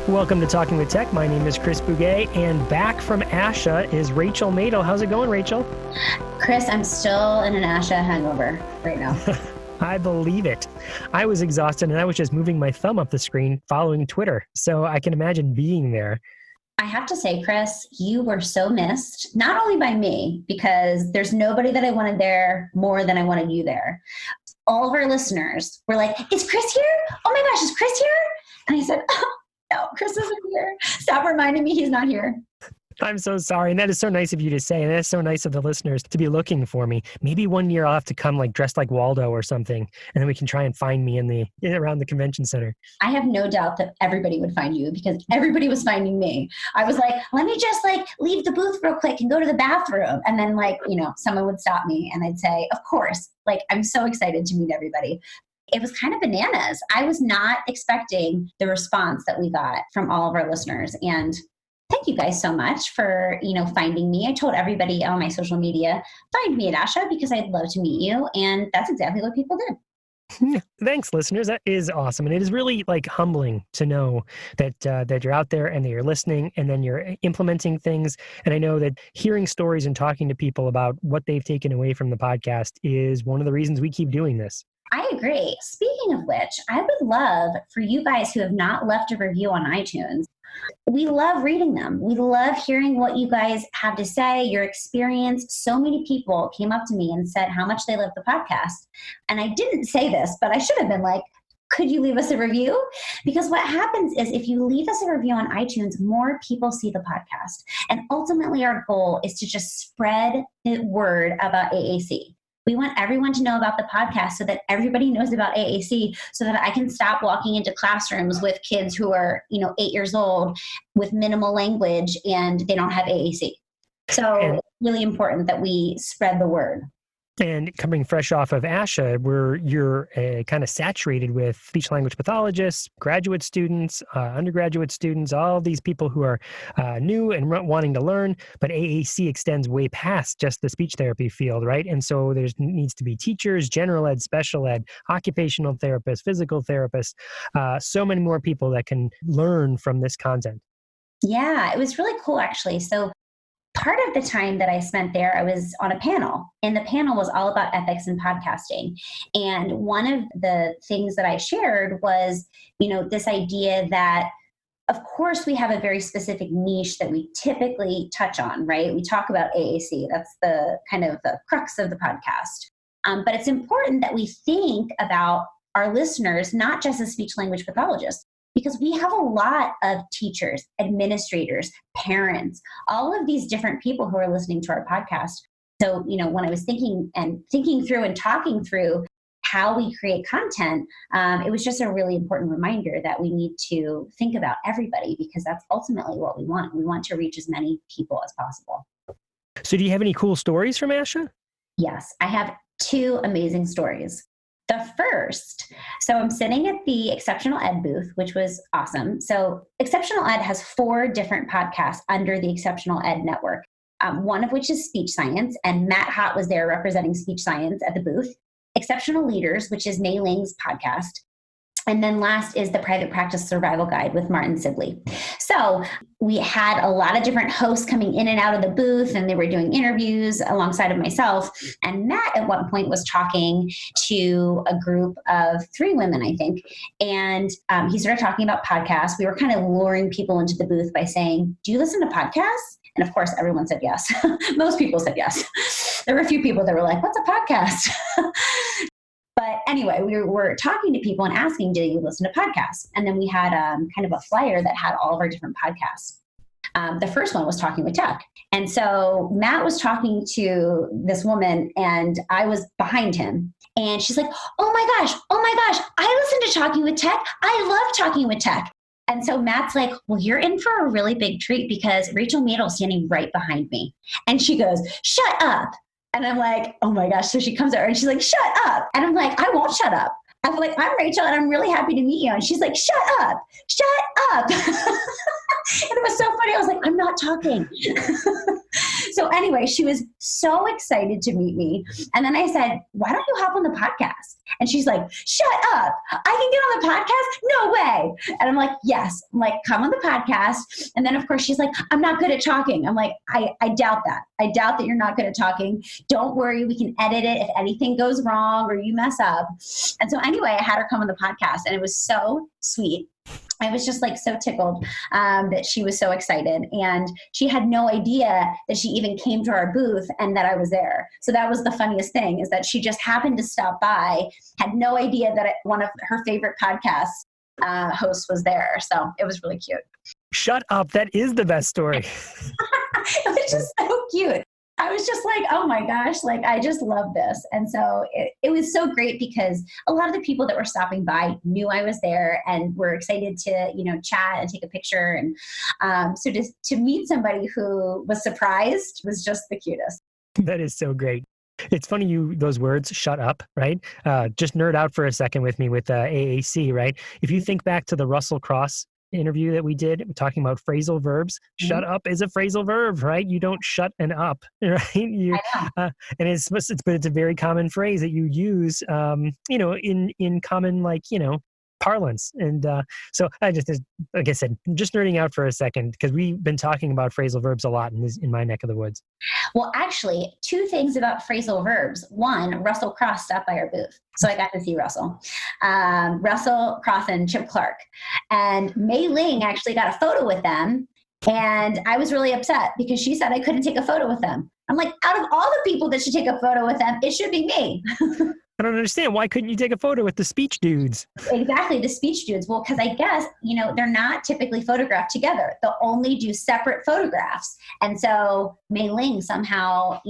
Welcome to Talking with Tech. My name is Chris Bouguet, and back from ASHA is Rachel Madel. How's it going, Rachel? Chris, I'm still in an ASHA hangover right now. I believe it. I was exhausted, and I was just moving my thumb up the screen following Twitter, so I can imagine being there. I have to say, Chris, you were so missed, not only by me, because there's nobody that I wanted there more than I wanted you there. All of our listeners were like, is Chris here? Oh my gosh, is Chris here? And I said, oh, no, Chris isn't here. Stop reminding me he's not here. I'm so sorry. And that is so nice of you to say. And that's so nice of the listeners to be looking for me. Maybe one year I'll have to come like dressed like Waldo or something, and then we can try and find me around the convention center. I have no doubt that everybody would find you because everybody was finding me. I was like, let me just leave the booth real quick and go to the bathroom. And then someone would stop me and I'd say, of course, I'm so excited to meet everybody. It was kind of bananas. I was not expecting the response that we got from all of our listeners. And thank you guys so much for, finding me. I told everybody on my social media, find me at ASHA because I'd love to meet you. And that's exactly what people did. Thanks, listeners. That is awesome. And it is really humbling to know that you're out there and that you're listening and then you're implementing things. And I know that hearing stories and talking to people about what they've taken away from the podcast is one of the reasons we keep doing this. I agree. Speaking of which, I would love for you guys who have not left a review on iTunes. We love reading them. We love hearing what you guys have to say, your experience. So many people came up to me and said how much they love the podcast. And I didn't say this, but I should have been like, could you leave us a review? Because what happens is if you leave us a review on iTunes, more people see the podcast. And ultimately our goal is to just spread the word about AAC. We want everyone to know about the podcast so that everybody knows about AAC so that I can stop walking into classrooms with kids who are, 8 years old with minimal language and they don't have AAC. So it's really important that we spread the word. And coming fresh off of ASHA, where you're kind of saturated with speech-language pathologists, graduate students, undergraduate students, all these people who are new and wanting to learn, but AAC extends way past just the speech therapy field, right? And so there needs to be teachers, general ed, special ed, occupational therapists, physical therapists, so many more people that can learn from this content. Yeah, it was really cool, actually. So part of the time that I spent there, I was on a panel, and the panel was all about ethics in podcasting. And one of the things that I shared was, this idea that, of course, we have a very specific niche that we typically touch on, right? We talk about AAC. That's the kind of the crux of the podcast. But it's important that we think about our listeners, not just as speech-language pathologists, because we have a lot of teachers, administrators, parents, all of these different people who are listening to our podcast. So, when I was thinking through and talking through how we create content, it was just a really important reminder that we need to think about everybody because that's ultimately what we want. We want to reach as many people as possible. So do you have any cool stories from ASHA? Yes, I have 2 amazing stories. The first, so I'm sitting at the Exceptional Ed booth, which was awesome. So Exceptional Ed has 4 different podcasts under the Exceptional Ed network, one of which is Speech Science, and Matt Hott was there representing Speech Science at the booth. Exceptional Leaders, which is Mei Ling's podcast. And then last is the Private Practice Survival Guide with Martin Sibley. So we had a lot of different hosts coming in and out of the booth, and they were doing interviews alongside of myself. And Matt at one point was talking to a group of 3 women, I think. And he started talking about podcasts. We were kind of luring people into the booth by saying, do you listen to podcasts? And of course, everyone said yes. Most people said yes. There were a few people that were like, what's a podcast? But anyway, we were talking to people and asking, do you listen to podcasts? And then we had kind of a flyer that had all of our different podcasts. The first one was Talking with Tech. And so Matt was talking to this woman and I was behind him. And she's like, oh my gosh, I listen to Talking with Tech. I love Talking with Tech. And so Matt's like, well, you're in for a really big treat because Rachel Madel is standing right behind me. And she goes, shut up. And I'm like, oh my gosh. So she comes over and she's like, shut up. And I'm like, I won't shut up. I'm like, I'm Rachel and I'm really happy to meet you. And she's like, shut up. And it was so funny. I was like, I'm not talking. So anyway, she was so excited to meet me. And then I said, why don't you hop on the podcast? And she's like, shut up. I can get on the podcast? No way. And I'm like, yes. I'm like, come on the podcast. And then of course she's like, I'm not good at talking. I'm like, I doubt that. I doubt that you're not good at talking. Don't worry. We can edit it if anything goes wrong or you mess up. And so anyway, I had her come on the podcast and it was so sweet. I was just like so tickled that she was so excited, and she had no idea that she even came to our booth and that I was there. So that was the funniest thing, is that she just happened to stop by, had no idea that one of her favorite podcast hosts was there. So it was really cute. Shut up. That is the best story. It was just so cute. I was just like, oh my gosh, like I just love this. And so it was so great because a lot of the people that were stopping by knew I was there and were excited to, chat and take a picture. And so just to meet somebody who was surprised was just the cutest. That is so great. It's funny those words, shut up, right? Just nerd out for a second with me with AAC, right? If you think back to the Russell Cross interview that we did talking about phrasal verbs, shut up is a phrasal verb, right? You don't shut an up, right? And it's a very common phrase that you use, in common, parlance. And so I just, like I said, just nerding out for a second because we've been talking about phrasal verbs a lot in my neck of the woods. Well, actually, two things about phrasal verbs. One, Russell Cross stopped by our booth. So I got to see Russell Cross and Chip Clark. And Mei Ling actually got a photo with them. And I was really upset because she said I couldn't take a photo with them. I'm like, out of all the people that should take a photo with them, it should be me. I don't understand. Why couldn't you take a photo with the speech dudes? Exactly, the speech dudes. Well, because I guess, they're not typically photographed together. They'll only do separate photographs. And so Mei Ling somehow,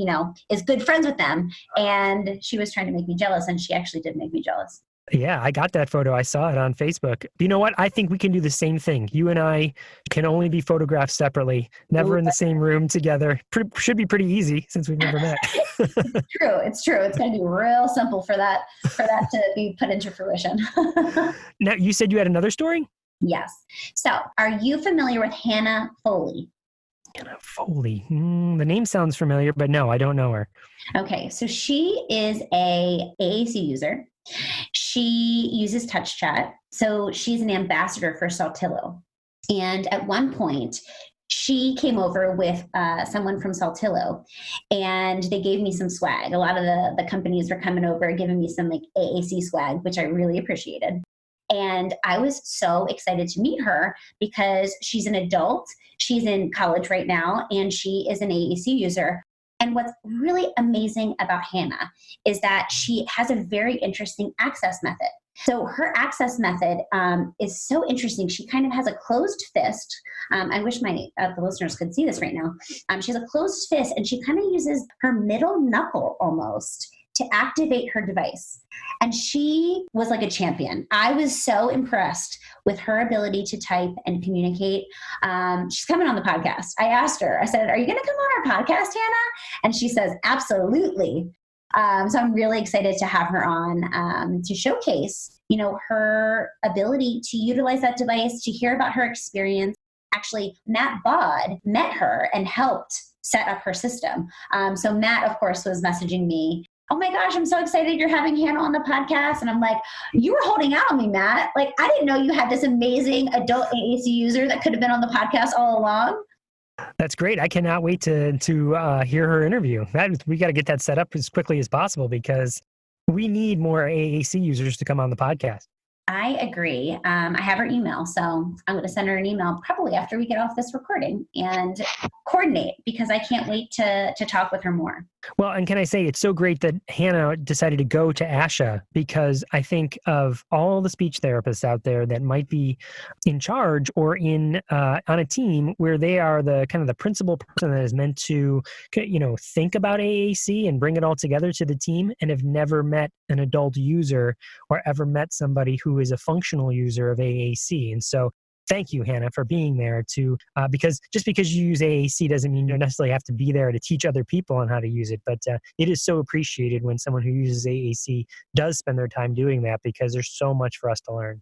is good friends with them. And she was trying to make me jealous, and she actually did make me jealous. Yeah, I got that photo. I saw it on Facebook. You know what? I think we can do the same thing. You and I can only be photographed separately, never in the same room together. Should be pretty easy since we've never met. It's true. It's going to be real simple for that to be put into fruition. Now, you said you had another story? Yes. So, are you familiar with Hannah Foley? Hannah Foley. The name sounds familiar, but no, I don't know her. Okay, so she is a AAC user. She uses touch chat. So she's an ambassador for Saltillo. And at one point, she came over with someone from Saltillo, and they gave me some swag. A lot of the companies were coming over, giving me some AAC swag, which I really appreciated. And I was so excited to meet her because she's an adult. She's in college right now, and she is an AAC user. And what's really amazing about Hannah is that she has a very interesting access method. So her access method is so interesting. She kind of has a closed fist. I wish the listeners could see this right now. She has a closed fist, and she kind of uses her middle knuckle almost to activate her device. And she was like a champion. I was so impressed with her ability to type and communicate. She's coming on the podcast. I asked her, I said, are you going to come on our podcast, Hannah? And she says, absolutely. So I'm really excited to have her on to showcase, her ability to utilize that device, to hear about her experience. Actually, Matt Bod met her and helped set up her system. So Matt, of course, was messaging me, oh my gosh, I'm so excited you're having Hannah on the podcast. And I'm like, you were holding out on me, Matt. Like, I didn't know you had this amazing adult AAC user that could have been on the podcast all along. That's great. I cannot wait to hear her interview. We got to get that set up as quickly as possible because we need more AAC users to come on the podcast. I agree. I have her email, so I'm going to send her an email probably after we get off this recording and coordinate because I can't wait to talk with her more. Well, and can I say it's so great that Hannah decided to go to ASHA because I think of all the speech therapists out there that might be in charge or on a team where they are the kind of the principal person that is meant to, think about AAC and bring it all together to the team and have never met an adult user or ever met somebody who is a functional user of AAC. And so thank you, Hannah, for being there because just because you use AAC doesn't mean you necessarily have to be there to teach other people on how to use it. But it is so appreciated when someone who uses AAC does spend their time doing that because there's so much for us to learn.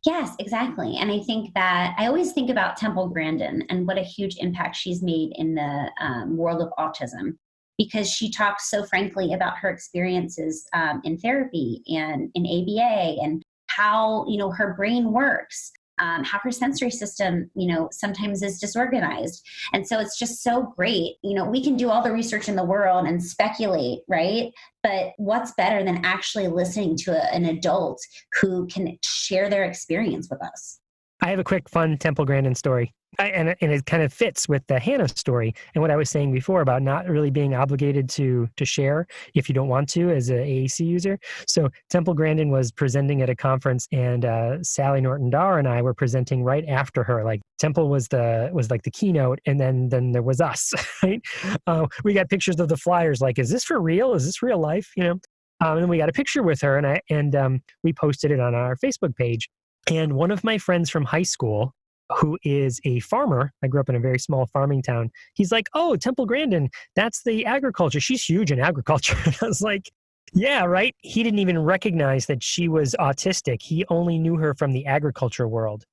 Yes, exactly. And I think that I always think about Temple Grandin and what a huge impact she's made in the world of autism, because she talks so frankly about her experiences in therapy and in ABA and how, her brain works. How her sensory system, sometimes is disorganized. And so it's just so great. We can do all the research in the world and speculate, right? But what's better than actually listening to an adult who can share their experience with us? I have a quick, fun Temple Grandin story. And it kind of fits with the Hannah story and what I was saying before about not really being obligated to share if you don't want to as an AAC user. So Temple Grandin was presenting at a conference, and Sally Norton-Dar and I were presenting right after her. Like Temple was like the keynote, and then there was us. Right? We got pictures of the flyers. Like, is this for real? Is this real life? And then we got a picture with her, and we posted it on our Facebook page. And one of my friends from high school, who is a farmer, I grew up in a very small farming town, he's like, "Oh, Temple Grandin, that's the agriculture. She's huge in agriculture." I was like, yeah, right? He didn't even recognize that she was autistic. He only knew her from the agriculture world.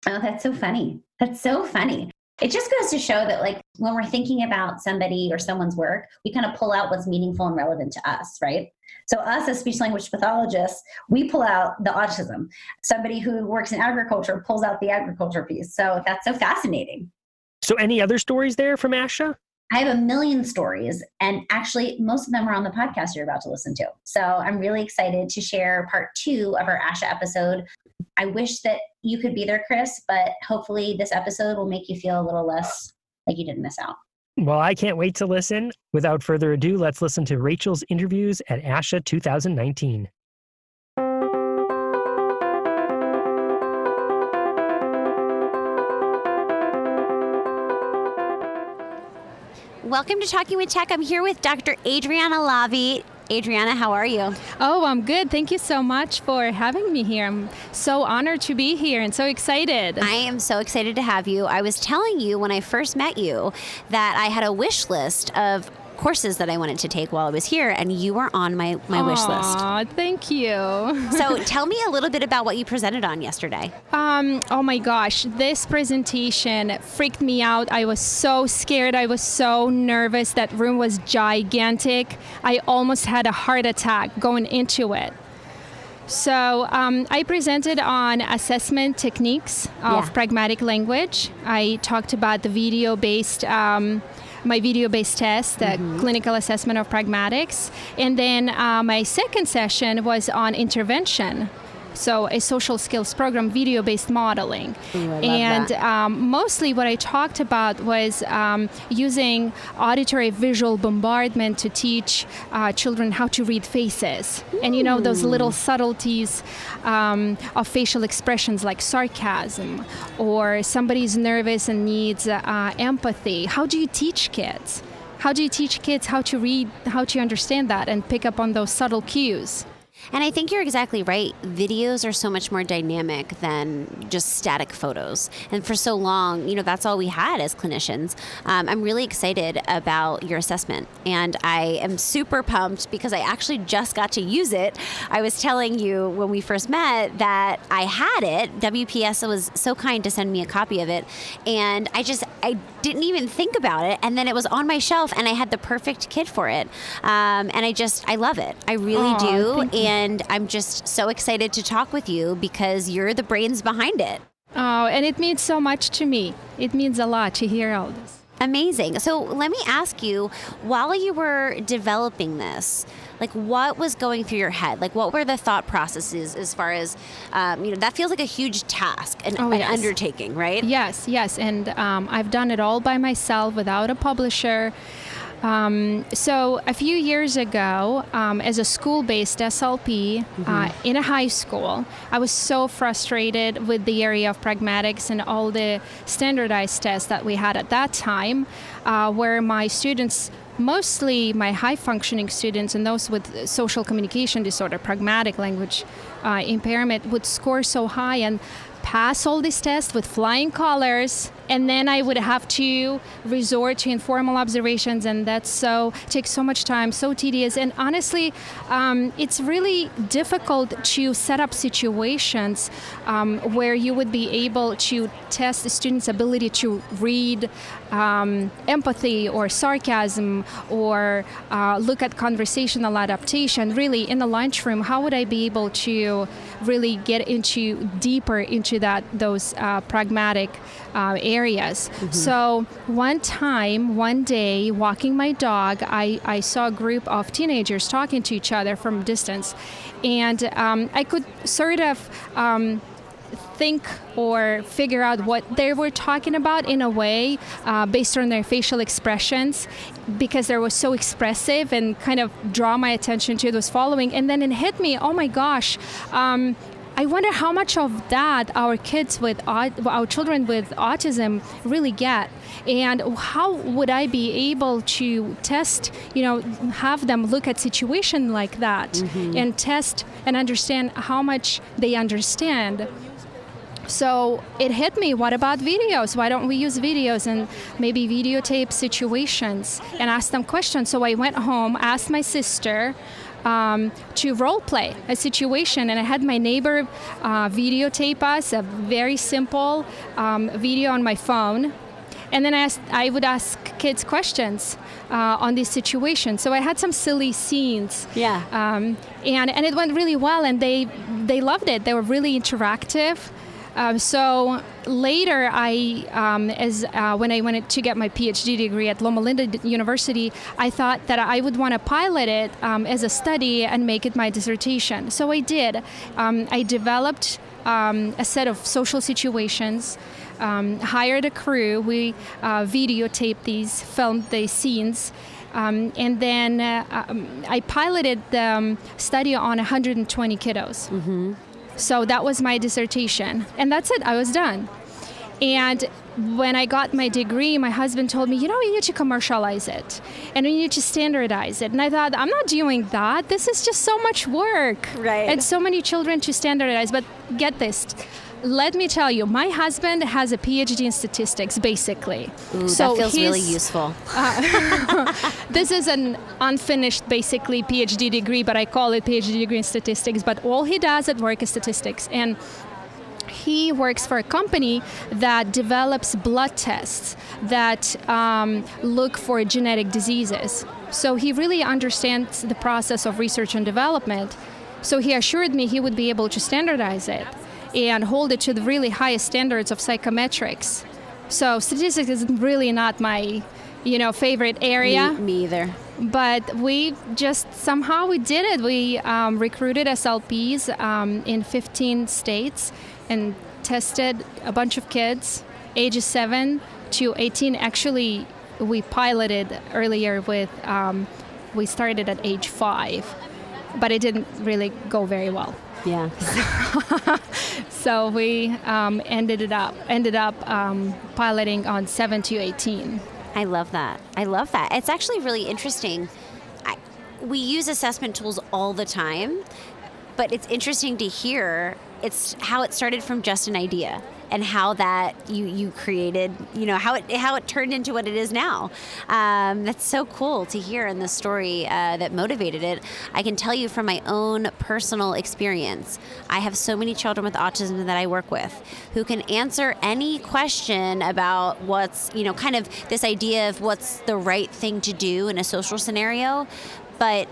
Oh, that's so funny. That's so funny. It just goes to show that, like, when we're thinking about somebody or someone's work, we kind of pull out what's meaningful and relevant to us, right? So us as speech language pathologists, we pull out the autism. Somebody who works in agriculture pulls out the agriculture piece. So that's so fascinating. So any other stories there from ASHA? I have a million stories, and actually most of them are on the podcast you're about to listen to. So I'm really excited to share part 2 of our ASHA episode. I wish that you could be there, Chris, but hopefully this episode will make you feel a little less like you didn't miss out. Well, I can't wait to listen. Without further ado, let's listen to Rachel's interviews at ASHA 2019. Welcome to Talking with Tech. I'm here with Dr. Adriana Lavi. Adriana, how are you? Oh, I'm good. Thank you so much for having me here. I'm so honored to be here and so excited. I am so excited to have you. I was telling you when I first met you that I had a wish list of courses that I wanted to take while I was here, and you were on my wish list. Aw, thank you. So tell me a little bit about what you presented on yesterday. Oh my gosh, this presentation freaked me out. I was so scared. I was so nervous. That room was gigantic. I almost had a heart attack going into it. So I presented on assessment techniques of pragmatic language. I talked about the video-based my video-based test, the Clinical Assessment of Pragmatics. And then my second session was on intervention. So a social skills program, video-based modeling. Ooh, I love that. Mostly what I talked about was using auditory-visual bombardment to teach children how to read faces. Ooh. And those little subtleties of facial expressions like sarcasm, or somebody's nervous and needs empathy. How do you teach kids? How do you teach kids how to read, how to understand that and pick up on those subtle cues? And I think you're exactly right. Videos are so much more dynamic than just static photos. And for so long, that's all we had as clinicians. I'm really excited about your assessment. And I am super pumped because I actually just got to use it. I was telling you when we first met that I had it. WPS was so kind to send me a copy of it. And I didn't even think about it. And then it was on my shelf, and I had the perfect kit for it. And I love it. I really do. And I'm just so excited to talk with you because you're the brains behind it. Oh, and it means so much to me. It means a lot to hear all this. Amazing. So let me ask you, while you were developing this, what was going through your head? What were the thought processes as far as, that feels like a huge task, an undertaking, right? Yes. And I've done it all by myself without a publisher. So a few years ago, as a school-based SLP in a high school, I was so frustrated with the area of pragmatics and all the standardized tests that we had at that time, where my students, mostly my high-functioning students and those with social communication disorder, pragmatic language impairment, would score so high and pass all these tests with flying colors, And then I would have to resort to informal observations, and takes so much time, so tedious. And honestly, it's really difficult to set up situations where you would be able to test the student's ability to read empathy or sarcasm, or look at conversational adaptation. Really, in the lunchroom, how would I be able to really get deeper into those pragmatic areas? So one day, walking my dog, I saw a group of teenagers talking to each other from a distance, and I could sort of think or figure out what they were talking about in a way based on their facial expressions, because they were so expressive and kind of draw my attention to those following. And then it hit me, oh my gosh, I wonder how much of that our children with autism really get, and how would I be able to test, have them look at situation like that and test and understand how much they understand. So it hit me, what about videos? Why don't we use videos and maybe videotape situations and ask them questions? So I went home, asked my sister to role play a situation, and I had my neighbor videotape us a very simple video on my phone. And then I would ask kids questions on these situations. So I had some silly scenes. Yeah. And it went really well, and they loved it. They were really interactive. So later, when I went to get my PhD degree at Loma Linda University, I thought that I would want to pilot it as a study and make it my dissertation. So I did. I developed a set of social situations, hired a crew. We videotaped filmed these scenes. And then I piloted the study on 120 kiddos. Mm-hmm. So that was my dissertation. And that's it. I was done. And when I got my degree, my husband told me, you need to commercialize it. And we need to standardize it. And I thought, I'm not doing that. This is just so much work. Right. And so many children to standardize. But get this. Let me tell you, my husband has a PhD in statistics, basically. Ooh, so that feels really useful. This is an unfinished, basically, PhD degree, but I call it PhD degree in statistics. But all he does at work is statistics. And he works for a company that develops blood tests that look for genetic diseases. So he really understands the process of research and development. So he assured me he would be able to standardize it and hold it to the really highest standards of psychometrics. So statistics is really not my, favorite area. Me either. But we just somehow we did it. We recruited SLPs in 15 states and tested a bunch of kids, ages 7 to 18. Actually, we piloted earlier with, we started at age 5, but it didn't really go very well. Yeah. So we ended up piloting on 7 to 18. I love that. It's actually really interesting. We use assessment tools all the time, but it's interesting to hear it's how it started from just an idea and how that you created, how it turned into what it is now. That's so cool to hear in the story that motivated it. I can tell you from my own personal experience, I have so many children with autism that I work with who can answer any question about what's, kind of this idea of what's the right thing to do in a social scenario, but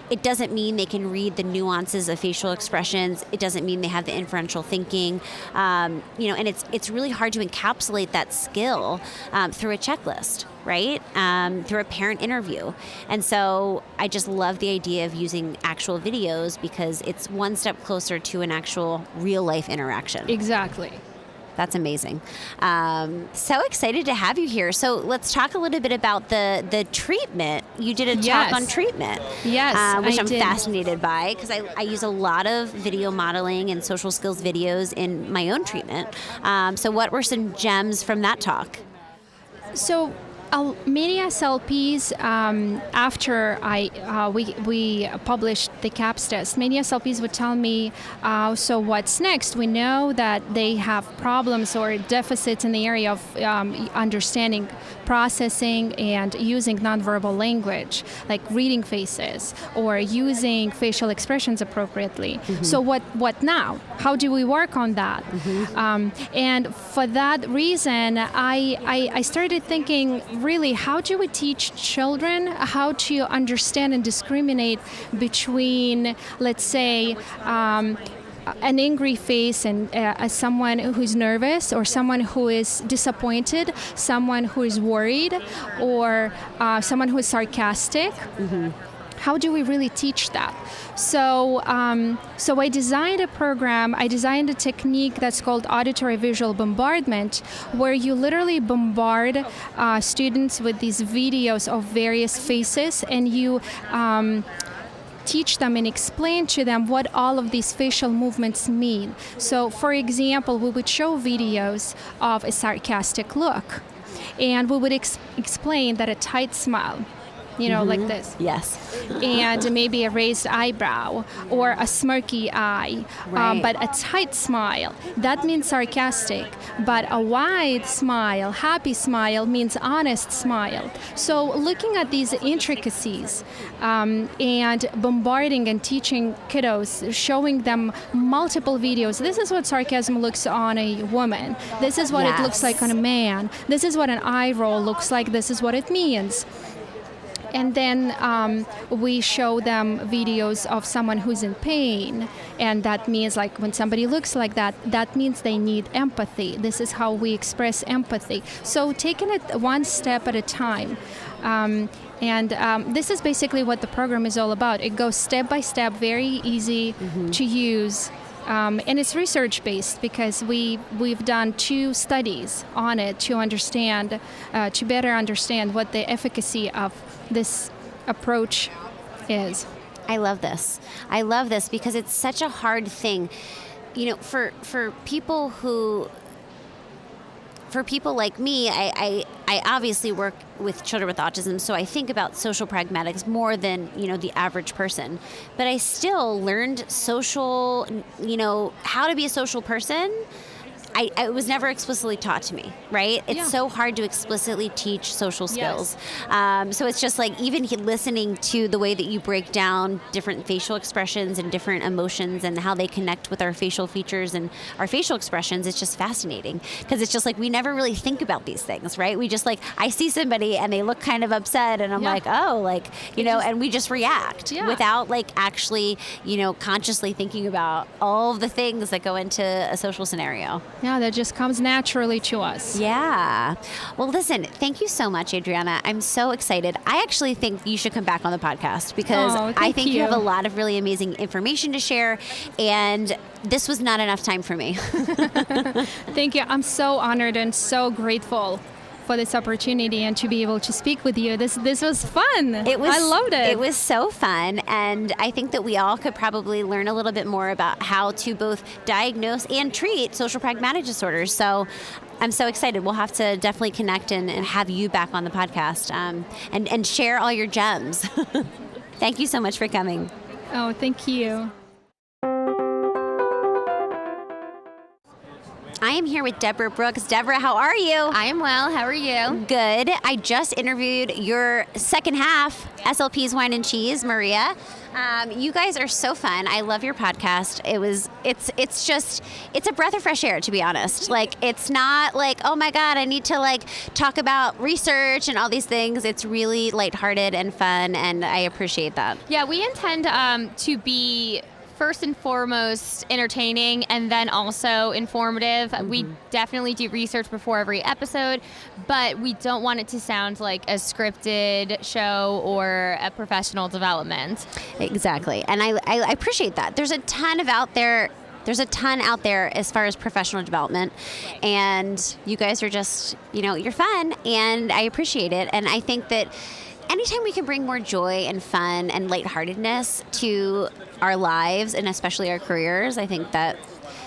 it doesn't mean they can read the nuances of facial expressions. It doesn't mean they have the inferential thinking, and it's really hard to encapsulate that skill through a checklist, right? Through a parent interview. And so I just love the idea of using actual videos because it's one step closer to an actual real life interaction. Exactly. That's amazing. So excited to have you here. So let's talk a little bit about the treatment. You did a talk on treatment. Yes, which I I'm did. Fascinated by because I use a lot of video modeling and social skills videos in my own treatment. So what were some gems from that talk? So Many SLPs, after we published the CAPS test, many SLPs would tell me, so what's next? We know that they have problems or deficits in the area of understanding, processing, and using nonverbal language, like reading faces or using facial expressions appropriately. Mm-hmm. So what now? How do we work on that? Mm-hmm. And for that reason, I started thinking, really, how do we teach children how to understand and discriminate between, let's say, an angry face and someone who's nervous, or someone who is disappointed, someone who is worried, or someone who is sarcastic? Mm-hmm. How do we really teach that? So I designed a program, I designed a technique that's called auditory-visual bombardment, where you literally bombard students with these videos of various faces, and you teach them and explain to them what all of these facial movements mean. So, for example, we would show videos of a sarcastic look, and we would explain that a tight smile, mm-hmm. like this. Yes. And maybe a raised eyebrow or a smirky eye. Right. But a tight smile, that means sarcastic. But a wide smile, happy smile, means honest smile. So looking at these intricacies and bombarding and teaching kiddos, showing them multiple videos. This is what sarcasm looks on a woman. This is what it looks like on a man. This is what an eye roll looks like. This is what it means. And then we show them videos of someone who's in pain. And that means, like, when somebody looks like that, that means they need empathy. This is how we express empathy. So taking it one step at a time. This is basically what the program is all about. It goes step by step, very easy mm-hmm. to use. And it's research-based, because we've done 2 studies on it to understand, to better understand what the efficacy of this approach is. I love this because it's such a hard thing, for people like me. I obviously work with children with autism, so I think about social pragmatics more than, the average person. But I still learned social, how to be a social person. It was never explicitly taught to me, right? It's so hard to explicitly teach social skills. Yes. So it's just like, even listening to the way that you break down different facial expressions and different emotions and how they connect with our facial features and our facial expressions, it's just fascinating. Because it's just like, we never really think about these things, right? We just like, I see somebody and they look kind of upset, and I'm like, oh, like, and we just react without like actually, consciously thinking about all of the things that go into a social scenario. Yeah, that just comes naturally to us. Yeah. Well, listen, thank you so much, Adriana. I'm so excited. I actually think you should come back on the podcast, because I think you have a lot of really amazing information to share, and this was not enough time for me. Thank you. I'm so honored and so grateful for this opportunity and to be able to speak with you. This was fun. I loved it. It was so fun, and I think that we all could probably learn a little bit more about how to both diagnose and treat social pragmatic disorders. So I'm so excited. We'll have to definitely connect and have you back on the podcast and share all your gems. Thank you so much for coming. Oh, thank you. I am here with Deborah Brooks. Deborah, how are you? I am well. How are you? Good. I just interviewed your second half, SLP's Wine and Cheese, Maria. You guys are so fun. I love your podcast. It's a breath of fresh air, to be honest. Like, it's not like, oh my God, I need to like talk about research and all these things. It's really lighthearted and fun, and I appreciate that. Yeah, we intend to be first and foremost entertaining, and then also informative. Mm-hmm. We definitely do research before every episode, but we don't want it to sound like a scripted show or a professional development. Exactly. And I appreciate that. There's a ton out there as far as professional development, and you guys are just, you're fun, and I appreciate it. And I think that anytime we can bring more joy and fun and lightheartedness to our lives, and especially our careers, I think that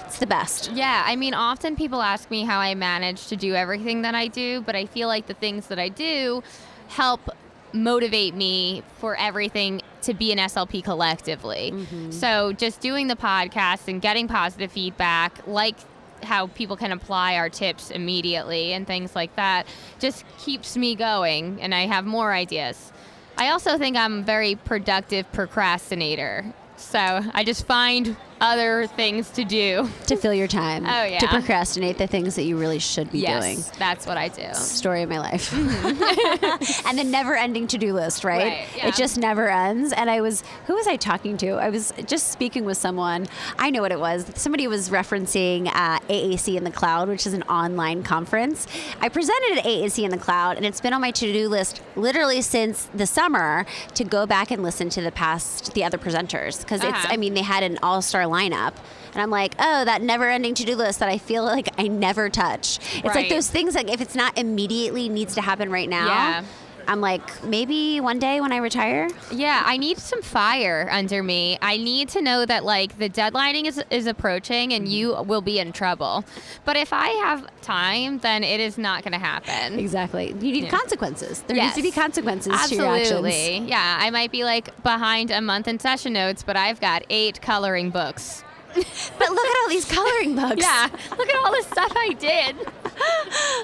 It's the best. Yeah, I mean, often people ask me how I manage to do everything that I do, but I feel like the things that I do help motivate me for everything to be an SLP collectively. So just doing the podcast and getting positive feedback, like how people can apply our tips immediately and things like that, just keeps me going, and I have more ideas. I also think I'm a very productive procrastinator. So I just find other things to do. To fill your time. Oh, yeah. To procrastinate the things that you really should be doing. Yes, that's what I do. Story of my life. And the never-ending to-do list, right? Right, yeah. It just never ends. And who was I talking to? I was just speaking with someone. I know what it was. Somebody was referencing AAC in the Cloud, which is an online conference. I presented at AAC in the Cloud, and it's been on my to-do list literally since the summer to go back and listen to the other presenters. Because they had an all-star lineup. And I'm like, oh, that never-ending to-do list that I feel like I never touch. It's like those things, like if it's not immediately needs to happen right now, I'm like, maybe one day when I retire. Yeah, I need some fire under me. I need to know that like the deadlining is approaching and you will be in trouble. But if I have time, then it is not going to happen. Exactly. You need consequences. There needs to be consequences to your Absolutely. actions. Yeah, I might be like behind a month in session notes, but I've got 8 coloring books. But look at all these coloring books. Yeah, look at all the stuff I did.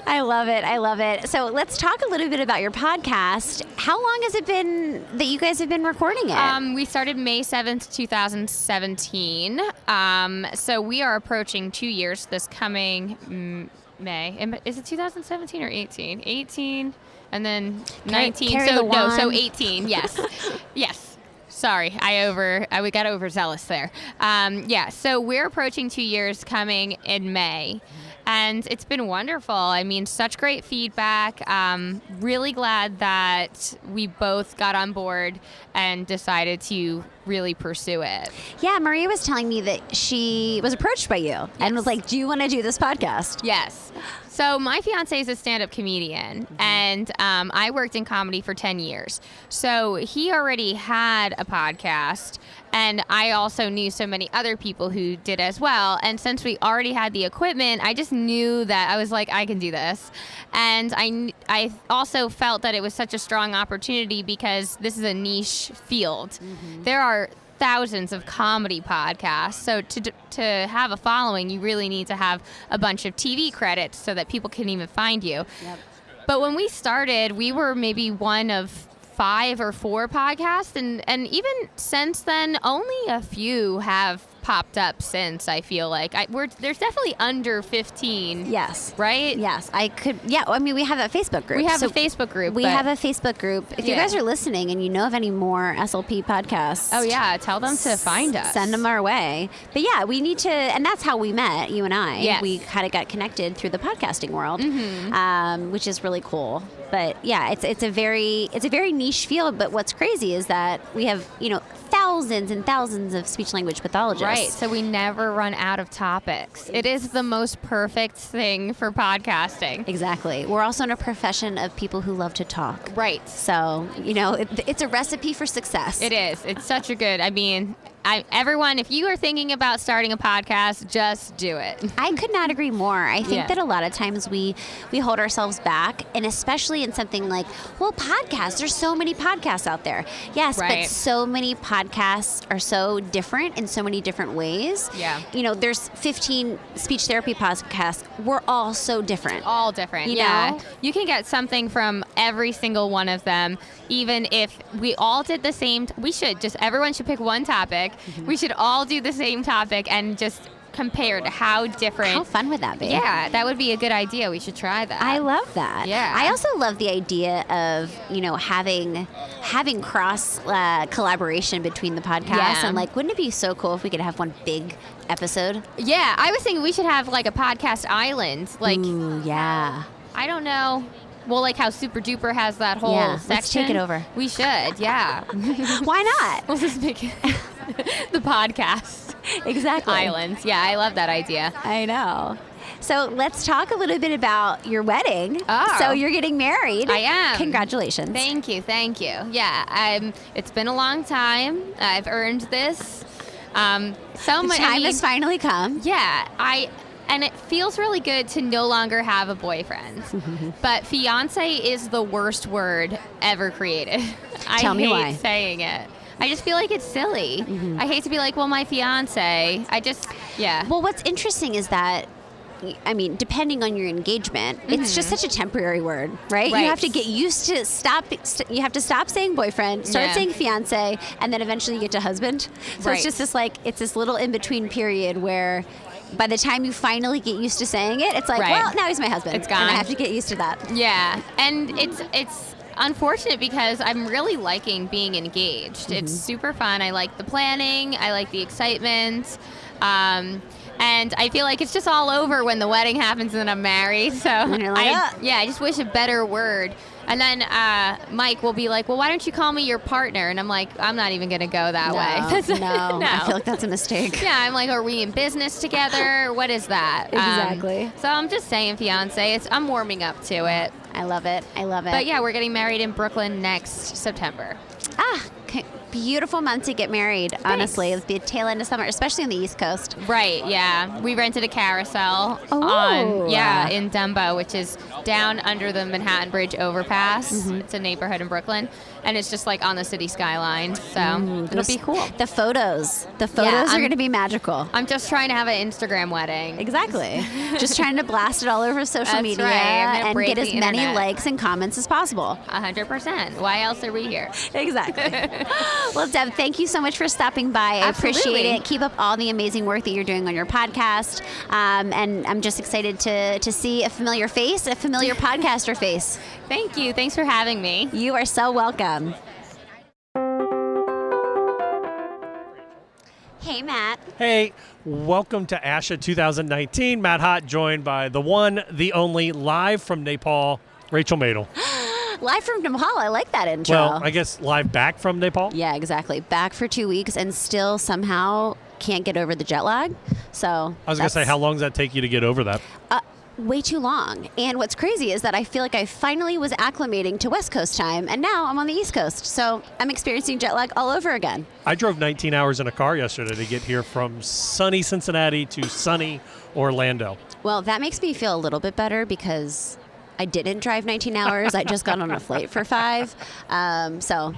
I love it. I love it. So let's talk a little bit about your podcast. How long has it been that you guys have been recording it? We started May 7th, 2017. So we are approaching 2 years this coming May. Is it 2017 or 18? 18 and then 19. So 18. Yes. Yes. Sorry, we got overzealous there. So we're approaching 2 years coming in May. And it's been wonderful. I mean, such great feedback. Really glad that we both got on board and decided to really pursue it. Yeah, Maria was telling me that she was approached by you and was like, do you want to do this podcast? Yes. So my fiance is a stand-up comedian, and I worked in comedy for 10 years. So he already had a podcast, and I also knew so many other people who did as well. And since we already had the equipment, I just knew that I was like, I can do this. And I also felt that it was such a strong opportunity because this is a niche field. There are thousands of comedy podcasts. So to have a following, you really need to have a bunch of TV credits so that people can even find you. Yep. But when we started, we were maybe one of 5 or 4 podcasts, and even since then, only a few have popped up since. I feel like there's definitely under 15. Yes. Right? Yes. I mean, we have a Facebook group. We have a Facebook group. We have a Facebook group. If you guys are listening and you know of any more SLP podcasts. Oh, yeah. Tell them to find us. Send them our way. But yeah, we need to, and that's how we met, you and I. Yes. We kind of got connected through the podcasting world, which is really cool. But yeah, it's a very niche field. But what's crazy is that we have, thousands and thousands of speech language pathologists. Right. So we never run out of topics. It is the most perfect thing for podcasting. Exactly. We're also in a profession of people who love to talk. Right. So, it's a recipe for success. It is. It's such a good, everyone, if you are thinking about starting a podcast, just do it. I could not agree more. I think that a lot of times we hold ourselves back, and especially in something like, podcasts. There's so many podcasts out there. Yes, right. But so many podcasts are so different in so many different ways. Yeah. There's 15 speech therapy podcasts. We're all so different. All different. You know? You can get something from every single one of them, even if we all did the same. Everyone should pick one topic. We should all do the same topic and just compare to how different. How fun would that be? Yeah, that would be a good idea. We should try that. I love that. Yeah. I also love the idea of, having cross collaboration between the podcasts. Yeah. And wouldn't it be so cool if we could have one big episode? Yeah, I was thinking we should have a podcast island. Ooh, yeah. I don't know. Well, how Super Duper has that whole section. Let's take it over. We should, yeah. Why not? We'll just make it the podcast. Exactly. Islands. Yeah, I love that idea. I know. So let's talk a little bit about your wedding. Oh. So you're getting married. I am. Congratulations. Thank you. Yeah, it's been a long time. I've earned this. The time has finally come. Yeah, and it feels really good to no longer have a boyfriend. But fiance is the worst word ever created. Tell me why. I hate saying it. I just feel like it's silly. I hate to be like, well, my fiance. Well, what's interesting is that, I mean, depending on your engagement, it's just such a temporary word, right? You have to get used to you have to stop saying boyfriend, start saying fiance, and then eventually you get to husband. So it's just this little in-between period where by the time you finally get used to saying it, it's like, well, now he's my husband. It's gone. And I have to get used to that. Yeah, and it's unfortunate because I'm really liking being engaged. It's super fun. I like the planning. I like the excitement. And I feel like it's just all over when the wedding happens and then I'm married. So I just wish a better word. And then Mike will be like, well, why don't you call me your partner? And I'm like, I'm not even going to go that way. No, I feel like that's a mistake. Yeah, I'm like, are we in business together? What is that? Exactly. So I'm just saying fiance. I'm warming up to it. I love it. But yeah, we're getting married in Brooklyn next September. Beautiful month to get married, honestly. It'll be a tail end of summer, especially on the East Coast. Right, yeah. We rented a carousel in Dumbo, which is down under the Manhattan Bridge overpass. It's a neighborhood in Brooklyn, and it's just like on the city skyline. So it'll be cool. The photos are going to be magical. I'm just trying to have an Instagram wedding. Exactly. Just trying to blast it all over social media and get as many likes and comments as possible. 100%. Why else are we here? Exactly. Well, Deb, thank you so much for stopping by. I appreciate it. Keep up all the amazing work that you're doing on your podcast. And I'm just excited to see a familiar face, a familiar podcaster face. Thank you. Thanks for having me. You are so welcome. Hey, Matt. Hey, welcome to ASHA 2019. Matt Hott, joined by the one, the only, live from Nepal, Rachel Madel. Live from Nepal. I like that intro. Well, I guess live back from Nepal? Yeah, exactly. Back for 2 weeks and still somehow can't get over the jet lag. So I was going to say, how long does that take you to get over that? Way too long. And what's crazy is that I feel like I finally was acclimating to West Coast time, and now I'm on the East Coast. So I'm experiencing jet lag all over again. I drove 19 hours in a car yesterday to get here from sunny Cincinnati to sunny Orlando. Well, that makes me feel a little bit better because I didn't drive 19 hours. I just got on a flight for 5. So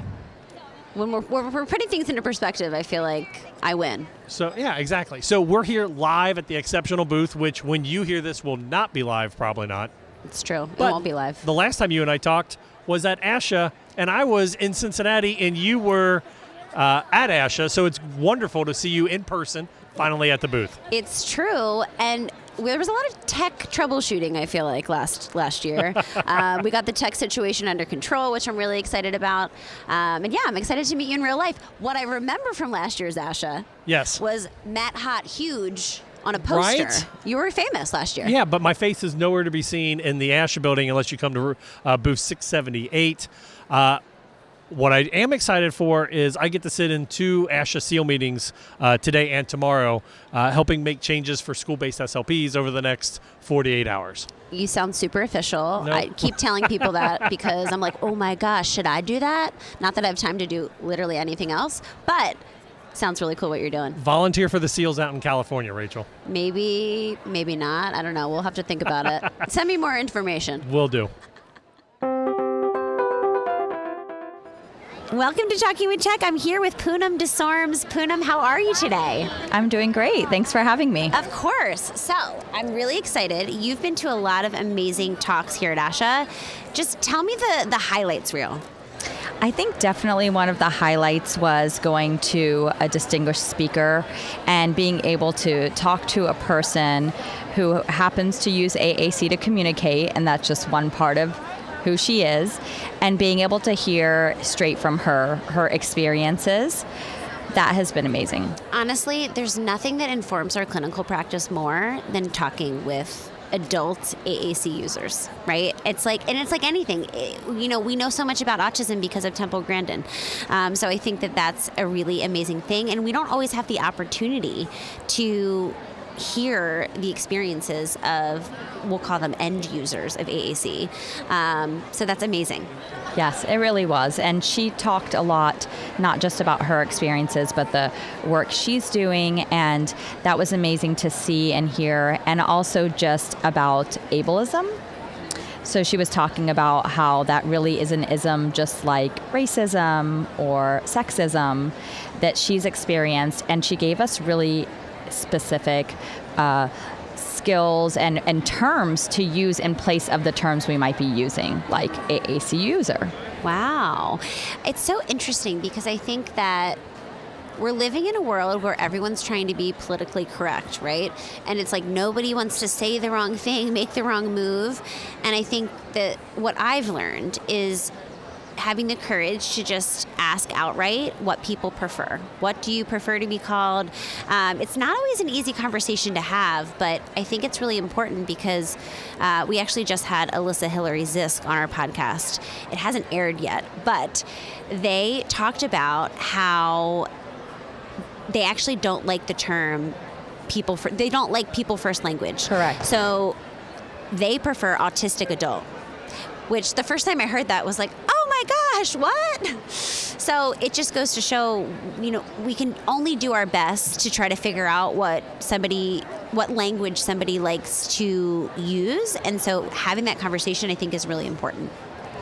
when we're putting things into perspective, I feel like I win. So, yeah, exactly. So we're here live at the Exceptional booth, which when you hear this will not be live, probably not. It's true. But it won't be live. The last time you and I talked was at ASHA, and I was in Cincinnati, and you were at ASHA. So it's wonderful to see you in person, finally at the booth. It's true. And there was a lot of tech troubleshooting, I feel like, last year. We got the tech situation under control, which I'm really excited about. And yeah, I'm excited to meet you in real life. What I remember from last year's ASHA was Matt Hott huge on a poster. Right? You were famous last year. Yeah, but my face is nowhere to be seen in the ASHA building unless you come to booth 678. What I am excited for is I get to sit in 2 ASHA SEAL meetings today and tomorrow, helping make changes for school-based SLPs over the next 48 hours. You sound super official. Nope. I keep telling people that because I'm like, oh my gosh, should I do that? Not that I have time to do literally anything else, but sounds really cool what you're doing. Volunteer for the SEALs out in California, Rachel. Maybe not. I don't know. We'll have to think about it. Send me more information. Will do. Welcome to Talking with Tech. I'm here with Poonam Desormes. Poonam, how are you today? I'm doing great. Thanks for having me. Of course. So I'm really excited. You've been to a lot of amazing talks here at ASHA. Just tell me the highlights reel. I think definitely one of the highlights was going to a distinguished speaker and being able to talk to a person who happens to use AAC to communicate, and that's just one part of who she is, and being able to hear straight from her experiences. That has been amazing. Honestly, there's nothing that informs our clinical practice more than talking with adult AAC users, right? It's like anything. We know so much about autism because of Temple Grandin. So I think that that's a really amazing thing, and we don't always have the opportunity to hear the experiences of, we'll call them end users of AAC. So that's amazing. Yes, it really was. And she talked a lot, not just about her experiences, but the work she's doing. And that was amazing to see and hear. And also just about ableism. So she was talking about how that really is an ism, just like racism or sexism that she's experienced. And she gave us really specific skills and terms to use in place of the terms we might be using, like AAC user. Wow. It's so interesting because I think that we're living in a world where everyone's trying to be politically correct, right? And it's like nobody wants to say the wrong thing, make the wrong move. And I think that what I've learned is having the courage to just ask outright what people prefer. What do you prefer to be called? It's not always an easy conversation to have, but I think it's really important because we actually just had Alyssa Hillary Zisk on our podcast. It hasn't aired yet, but they talked about how they actually don't like the term they don't like people first language. Correct. So they prefer autistic adult, which the first time I heard that was like, oh my gosh, what? So it just goes to show, we can only do our best to try to figure out what language somebody likes to use. And so having that conversation, I think, is really important.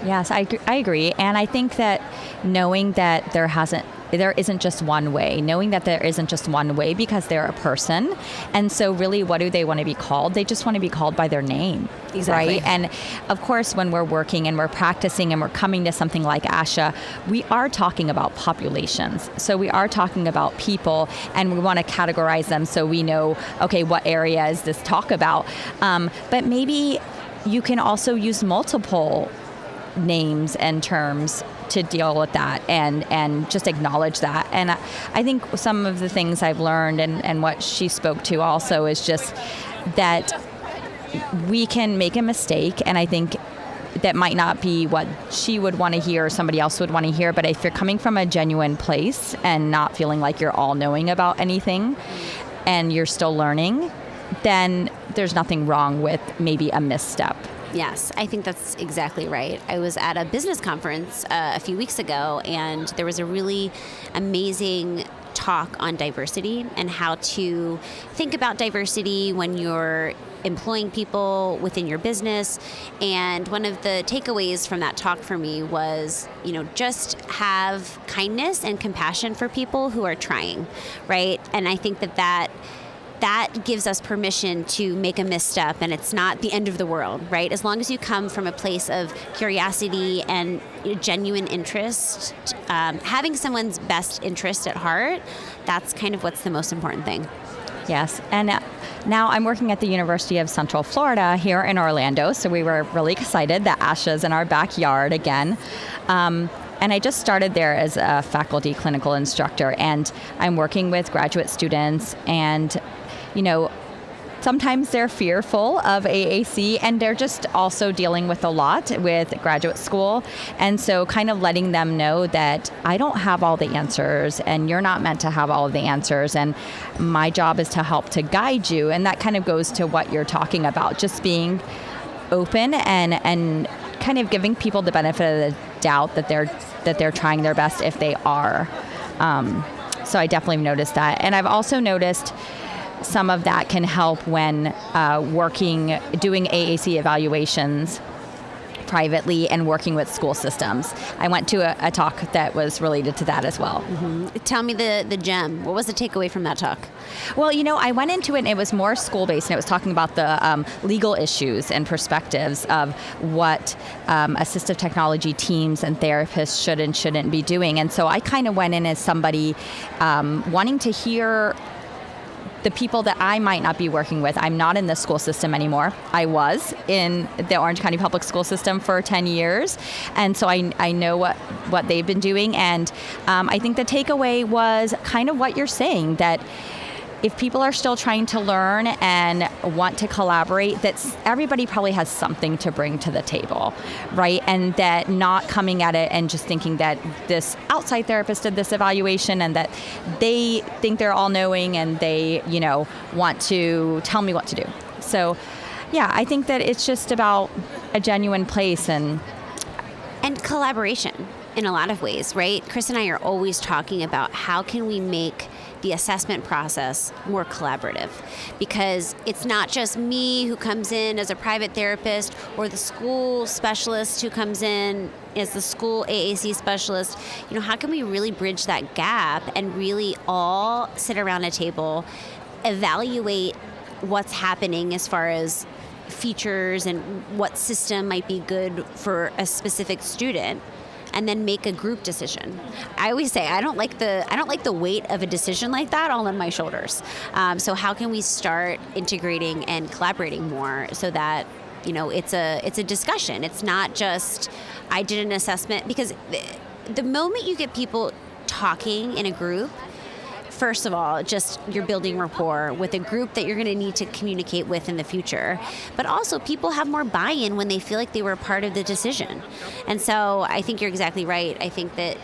Yes, I agree. And I think that knowing that there isn't just one way, knowing that there isn't just one way because they're a person. And so really, what do they want to be called? They just want to be called by their name. Exactly. Right? And of course, when we're working and we're practicing and we're coming to something like ASHA, we are talking about populations. So we are talking about people, and we want to categorize them so we know, okay, what area is this talk about? But maybe you can also use multiple names and terms to deal with that and just acknowledge that. And I think some of the things I've learned and what she spoke to also is just that we can make a mistake, and I think that might not be what she would want to hear or somebody else would want to hear, but if you're coming from a genuine place and not feeling like you're all knowing about anything and you're still learning, then there's nothing wrong with maybe a misstep. Yes, I think that's exactly right. I was at a business conference a few weeks ago, and there was a really amazing talk on diversity and how to think about diversity when you're employing people within your business. And one of the takeaways from that talk for me was, just have kindness and compassion for people who are trying, right? And I think that gives us permission to make a misstep, and it's not the end of the world, right? As long as you come from a place of curiosity and genuine interest, having someone's best interest at heart, that's kind of what's the most important thing. Yes, and now I'm working at the University of Central Florida here in Orlando, so we were really excited that ASHA's in our backyard again. And I just started there as a faculty clinical instructor, and I'm working with graduate students, and sometimes they're fearful of AAC, and they're just also dealing with a lot with graduate school. And so kind of letting them know that I don't have all the answers, and you're not meant to have all of the answers, and my job is to help to guide you. And that kind of goes to what you're talking about, just being open and kind of giving people the benefit of the doubt that they're trying their best if they are. So I definitely noticed that. And I've also noticed some of that can help when doing AAC evaluations privately and working with school systems. I went to a talk that was related to that as well. Mm-hmm. Tell me the gem. What was the takeaway from that talk? Well, I went into it and it was more school-based, and it was talking about the legal issues and perspectives of what assistive technology teams and therapists should and shouldn't be doing. And so I kind of went in as somebody wanting to hear the people that I might not be working with. I'm not in the school system anymore. I was in the Orange County Public School System for 10 years. And so I know what they've been doing. And I think the takeaway was kind of what you're saying, that if people are still trying to learn and want to collaborate, everybody probably has something to bring to the table, right? And that not coming at it and just thinking that this outside therapist did this evaluation and that they think they're all knowing and they, want to tell me what to do. So, yeah, I think that it's just about a genuine place and collaboration in a lot of ways, right? Chris and I are always talking about how can we make the assessment process more collaborative, because it's not just me who comes in as a private therapist or the school specialist who comes in as the school AAC specialist. How can we really bridge that gap and really all sit around a table, evaluate what's happening as far as features and what system might be good for a specific student, and then make a group decision. I always say I don't like the weight of a decision like that all on my shoulders. So how can we start integrating and collaborating more so that it's a discussion. It's not just I did an assessment, because the moment you get people talking in a group, first of all, just you're building rapport with a group that you're going to need to communicate with in the future. But also, people have more buy-in when they feel like they were a part of the decision. And so I think you're exactly right. I think that,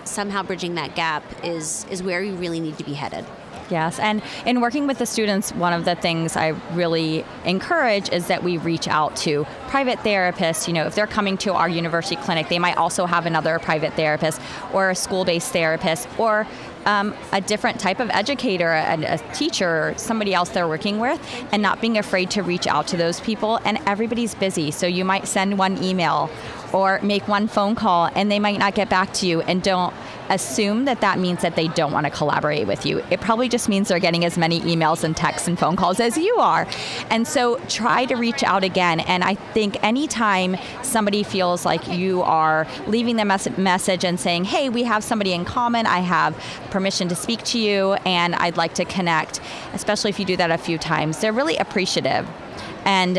somehow bridging that gap is where we really need to be headed. Yes, and in working with the students, one of the things I really encourage is that we reach out to private therapists. If they're coming to our university clinic, they might also have another private therapist or a school-based therapist or a different type of educator, a teacher, somebody else they're working with, and not being afraid to reach out to those people. And everybody's busy, so you might send one email or make one phone call and they might not get back to you, and don't assume that means that they don't want to collaborate with you. It probably just means they're getting as many emails and texts and phone calls as you are. And so try to reach out again. And I think anytime somebody feels like you are leaving them a message and saying, hey, we have somebody in common, I have permission to speak to you, and I'd like to connect, especially if you do that a few times, they're really appreciative. And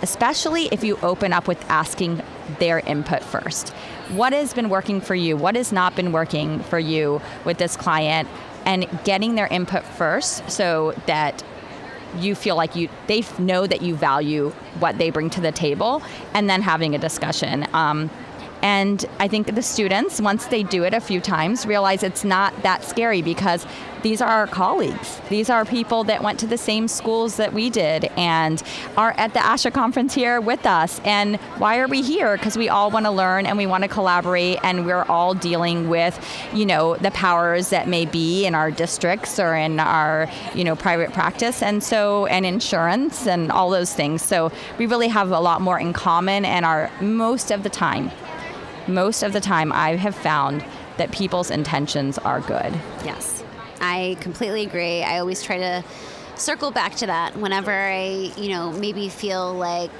especially if you open up with asking their input first. What has been working for you? What has not been working for you with this client? And getting their input first so that you feel like they know that you value what they bring to the table, and then having a discussion. And I think the students, once they do it a few times, realize it's not that scary, because these are our colleagues. These are people that went to the same schools that we did and are at the ASHA conference here with us. And why are we here? Because we all want to learn and we want to collaborate, and we're all dealing with, the powers that may be in our districts or in our, private practice, and insurance and all those things. So we really have a lot more in common, and most of the time, I have found that people's intentions are good. Yes, I completely agree. I always try to circle back to that whenever I, maybe feel like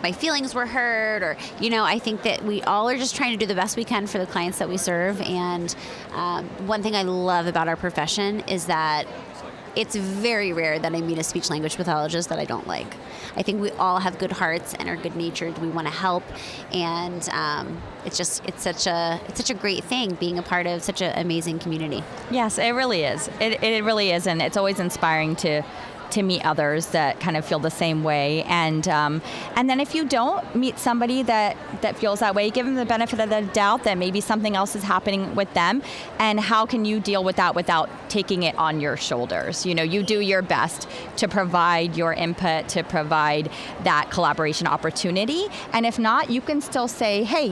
my feelings were hurt, or, I think that we all are just trying to do the best we can for the clients that we serve. And one thing I love about our profession is that it's very rare that I meet a speech language pathologist that I don't like. I think we all have good hearts and are good natured. We want to help, and it's such a great thing being a part of such an amazing community. Yes, it really is. It really is, and it's always inspiring to meet others that kind of feel the same way. And then if you don't meet somebody that feels that way, give them the benefit of the doubt that maybe something else is happening with them, and how can you deal with that without taking it on your shoulders? You do your best to provide your input, to provide that collaboration opportunity. And if not, you can still say, hey,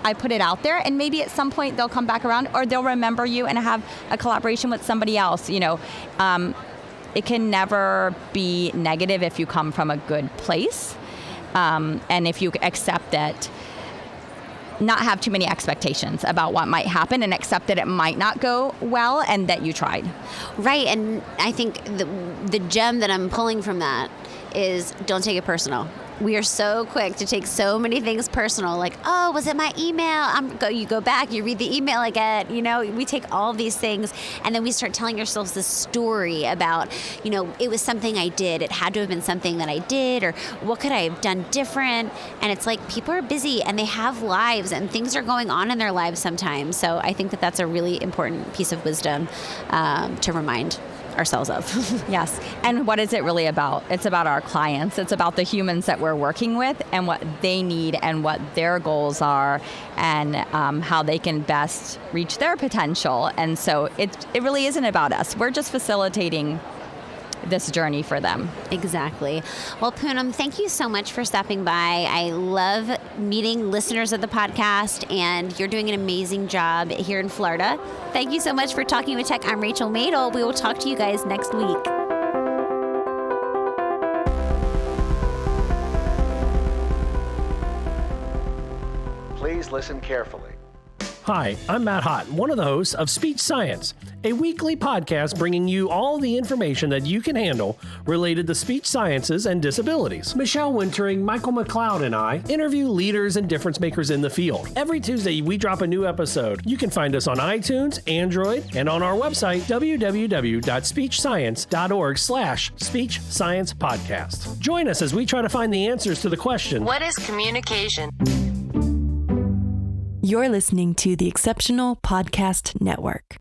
I put it out there, and maybe at some point they'll come back around, or they'll remember you and have a collaboration with somebody else. It can never be negative if you come from a good place. And if you accept that, not have too many expectations about what might happen, and accept that it might not go well and that you tried. Right, and I think the gem that I'm pulling from that is don't take it personal. We are so quick to take so many things personal, like, oh, was it my email? You go back, you read the email again, we take all of these things, and then we start telling ourselves this story about, it was something I did, it had to have been something that I did, or what could I have done different? And it's like, people are busy and they have lives, and things are going on in their lives sometimes. So I think that that's a really important piece of wisdom to remind. ourselves of. Yes. And what is it really about? It's about our clients. It's about the humans that we're working with and what they need and what their goals are and how they can best reach their potential. And so it really isn't about us. We're just facilitating this journey for them. Exactly. Well, Poonam, thank you so much for stopping by. I love meeting listeners of the podcast, and you're doing an amazing job here in Florida. Thank you so much for Talking with Tech. I'm Rachel Madel. We will talk to you guys next week. Please listen carefully. Hi, I'm Matt Hott, one of the hosts of Speech Science, a weekly podcast bringing you all the information that you can handle related to speech sciences and disabilities. Michelle Wintering, Michael McLeod, and I interview leaders and difference makers in the field. Every Tuesday, we drop a new episode. You can find us on iTunes, Android, and on our website, www.speechscience.org/Speech Science Podcast. Join us as we try to find the answers to the question, what is communication? You're listening to the Exceptional Podcast Network.